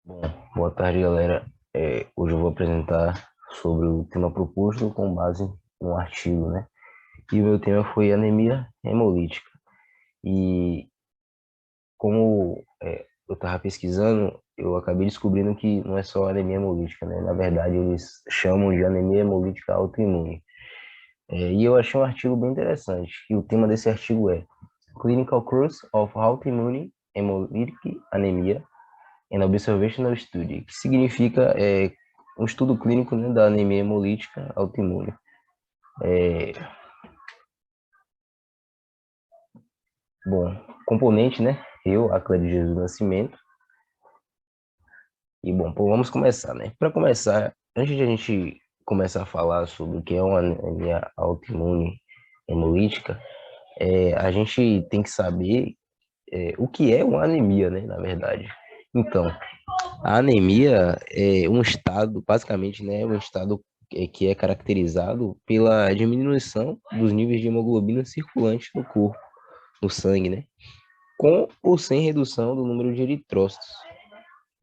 Bom, boa tarde, galera. Hoje eu vou apresentar sobre o tema proposto com base no artigo, né? E o meu tema foi anemia hemolítica. E como eu estava pesquisando, eu acabei descobrindo que não é só anemia hemolítica, né? Na verdade, eles chamam de anemia hemolítica autoimune. E eu achei um artigo bem interessante. E o tema desse artigo é Clinical Course of Autoimmune Hemolytic Anemia an Observational Study, que significa um estudo clínico, né, da anemia hemolítica autoimune. É, Bom, componente, né? Eu, Acleide Jesus Nascimento. E bom, pô, vamos começar, né? Para começar, antes de a gente começar a falar sobre o que é uma anemia autoimune hemolítica, a gente tem que saber o que é uma anemia, né? Na verdade. Então, a anemia é um estado, basicamente, né, um estado que é caracterizado pela diminuição dos níveis de hemoglobina circulante no corpo, no sangue, né, com ou sem redução do número de eritrócitos,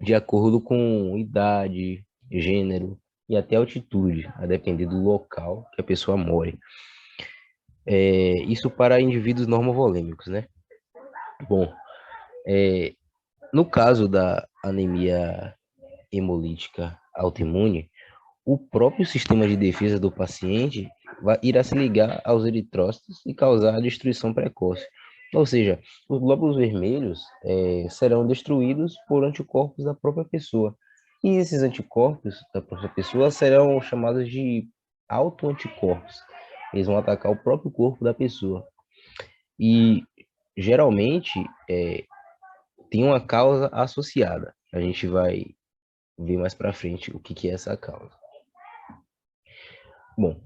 de acordo com idade, gênero e até altitude, a depender do local que a pessoa more. Isso para indivíduos normovolêmicos, né? Bom, é, no caso da anemia hemolítica autoimune, o próprio sistema de defesa do paciente irá se ligar aos eritrócitos e causar a destruição precoce. Ou seja, os glóbulos vermelhos serão destruídos por anticorpos da própria pessoa. E esses anticorpos da própria pessoa serão chamados de autoanticorpos. Eles vão atacar o próprio corpo da pessoa. E geralmente tem uma causa associada. A gente vai ver mais para frente o que que é essa causa. Bom,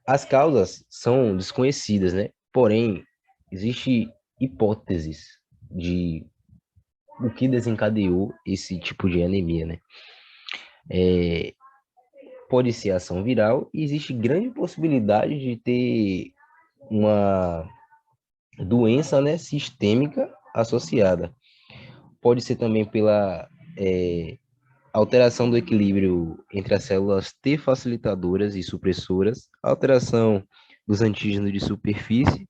as causas são desconhecidas, né? Porém, existe hipóteses de o que desencadeou esse tipo de anemia, né? É, Pode ser ação viral e existe grande possibilidade de ter uma doença, né, sistêmica associada. Pode ser também pela alteração do equilíbrio entre as células T facilitadoras e supressoras, alteração dos antígenos de superfície,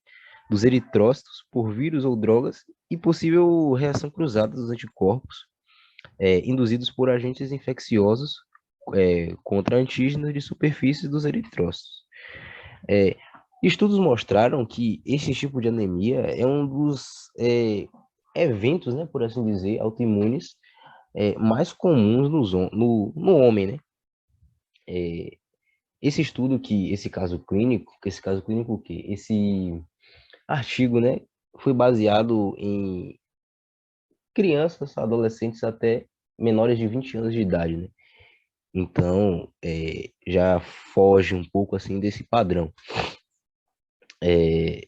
dos eritrócitos por vírus ou drogas e possível reação cruzada dos anticorpos induzidos por agentes infecciosos contra antígenos de superfície dos eritrócitos. É, Estudos mostraram que esse tipo de anemia é um dos eventos, né, por assim dizer, autoimunes mais comuns no homem, né? É, esse caso clínico o quê? Esse artigo, né, foi baseado em crianças, adolescentes até menores de 20 anos de idade, né? Então, já foge um pouco assim desse padrão. É,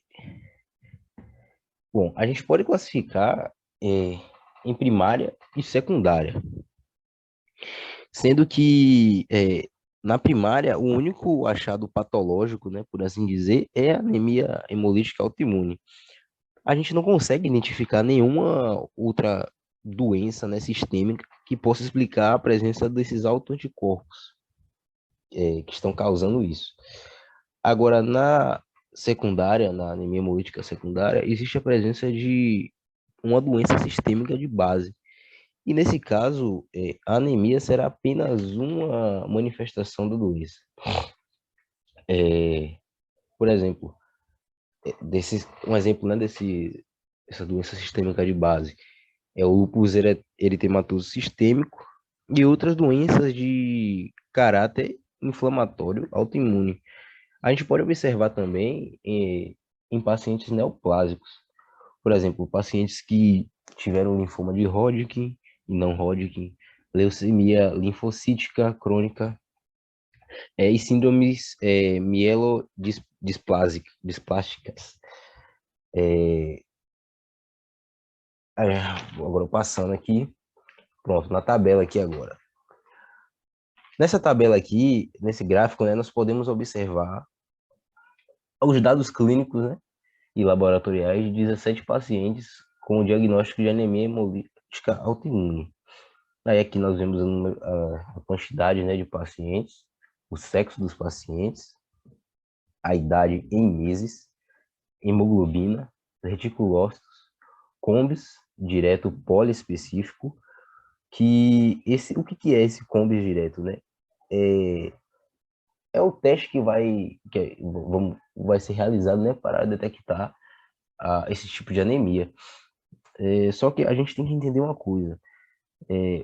Bom, a gente pode classificar em primária e secundária, sendo que na primária o único achado patológico, né, por assim dizer, é a anemia hemolítica autoimune. A gente não consegue identificar nenhuma outra doença, né, sistêmica que possa explicar a presença desses autoanticorpos que estão causando isso. Agora, na secundária, na anemia hemolítica secundária, existe a presença de uma doença sistêmica de base. E nesse caso, a anemia será apenas uma manifestação da doença. É, por exemplo, um exemplo, né, essa doença sistêmica de base é o lúpus eritematoso sistêmico e outras doenças de caráter inflamatório autoimune. A gente pode observar também em pacientes neoplásicos, por exemplo, pacientes que tiveram linfoma de Hodgkin e não Hodgkin, leucemia linfocítica crônica e síndromes mielodisplásticas. Agora passando aqui, pronto, na tabela aqui agora. Nessa tabela aqui, nesse gráfico, né, nós podemos observar os dados clínicos, né, e laboratoriais de 17 pacientes com o diagnóstico de anemia hemolítica autoimune. Aí aqui nós vemos a quantidade, né, de pacientes, o sexo dos pacientes, a idade em meses, hemoglobina, reticulócitos, combis, direto poliespecífico, o que que é esse combis direto, né? É, é o teste vai ser realizado, né, para detectar esse tipo de anemia. Só que a gente tem que entender uma coisa.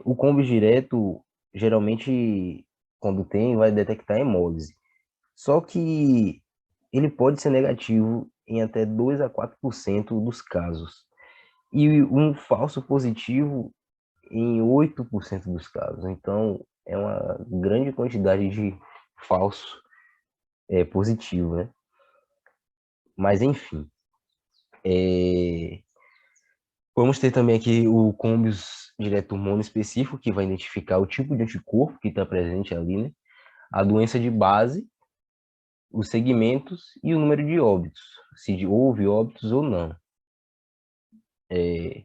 O combis direto, geralmente, quando tem, vai detectar hemólise. Só que ele pode ser negativo em até 2 a 4% dos casos. E um falso positivo em 8% dos casos. Então, é uma grande quantidade de falso positivo, né? Mas, enfim. É, Vamos ter também aqui o combis direto monoespecífico, que vai identificar o tipo de anticorpo que está presente ali, né? A doença de base, os segmentos e o número de óbitos, se houve óbitos ou não. É,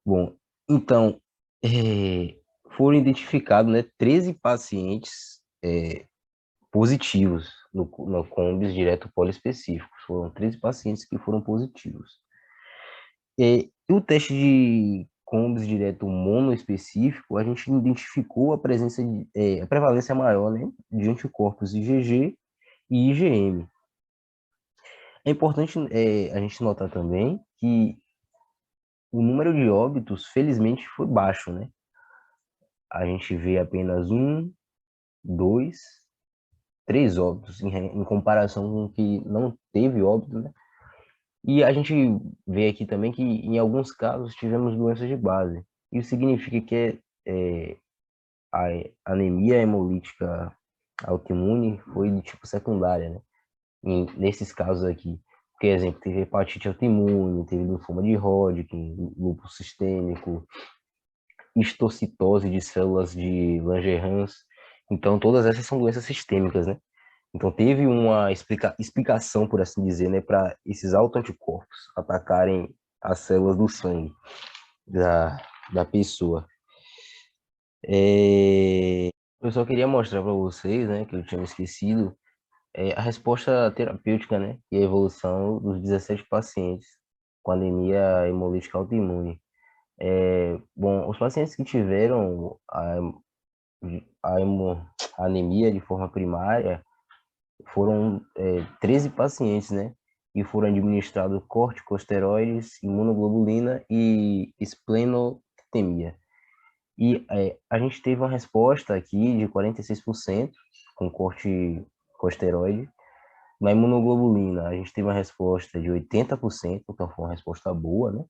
Bom, então, é, foram identificados, né, 13 pacientes positivos no combis direto poliespecífico. Foram 13 pacientes que foram positivos. E o teste de combis direto monoespecífico, a gente identificou a presença a prevalência maior, né, de anticorpos IgG e IgM. É importante a gente notar também que o número de óbitos, felizmente, foi baixo, né? A gente vê apenas um, dois, três óbitos em comparação com o que não teve óbito, né? E a gente vê aqui também que em alguns casos tivemos doenças de base. Isso significa que a anemia hemolítica autoimune foi de tipo secundária, né? Nesses casos aqui. Por exemplo, teve hepatite autoimune, teve linfoma de Hodgkin, lúpus sistêmico, histocitose de células de Langerhans. Então, todas essas são doenças sistêmicas, né? Então, teve uma explicação, por assim dizer, né, para esses autoanticorpos atacarem as células do sangue da, da pessoa. Eu só queria mostrar para vocês, né, que eu tinha esquecido, a resposta terapêutica, né, e a evolução dos 17 pacientes com anemia hemolítica autoimune. Bom, os pacientes que tiveram a, hemo- a anemia de forma primária foram 13 pacientes, né? E foram administrados corticosteroides, imunoglobulina e esplenotemia. E a gente teve uma resposta aqui de 46% com corticosteroide. Na imunoglobulina, a gente teve uma resposta de 80%, então foi uma resposta boa, né?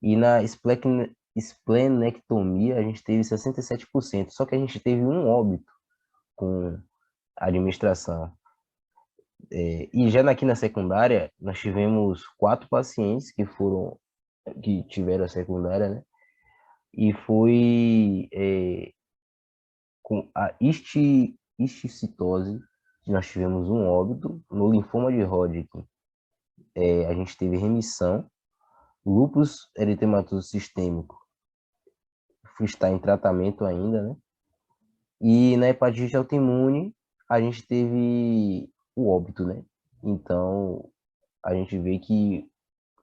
E na esplenectomia, a gente teve 67%. Só que a gente teve um óbito com a administração. E já aqui na secundária, nós tivemos 4 pacientes que tiveram a secundária, né? E foi com a histocitose, que nós tivemos um óbito. No linfoma de Hodgkin, a gente teve remissão. Lúpus eritematoso sistêmico está em tratamento ainda, né? E na hepatite autoimune, a gente teve o óbito, né? Então, a gente vê que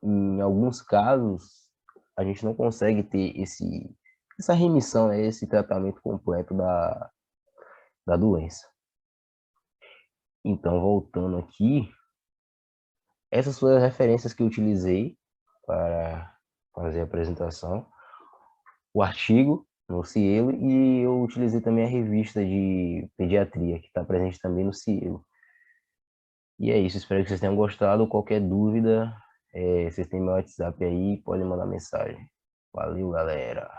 em alguns casos, a gente não consegue ter essa remissão, né, esse tratamento completo da doença. Então, voltando aqui, essas foram as referências que eu utilizei para fazer a apresentação. O artigo no Cielo e eu utilizei também a revista de pediatria, que está presente também no Cielo. E é isso, espero que vocês tenham gostado. Qualquer dúvida, vocês têm meu WhatsApp aí, podem mandar mensagem. Valeu, galera!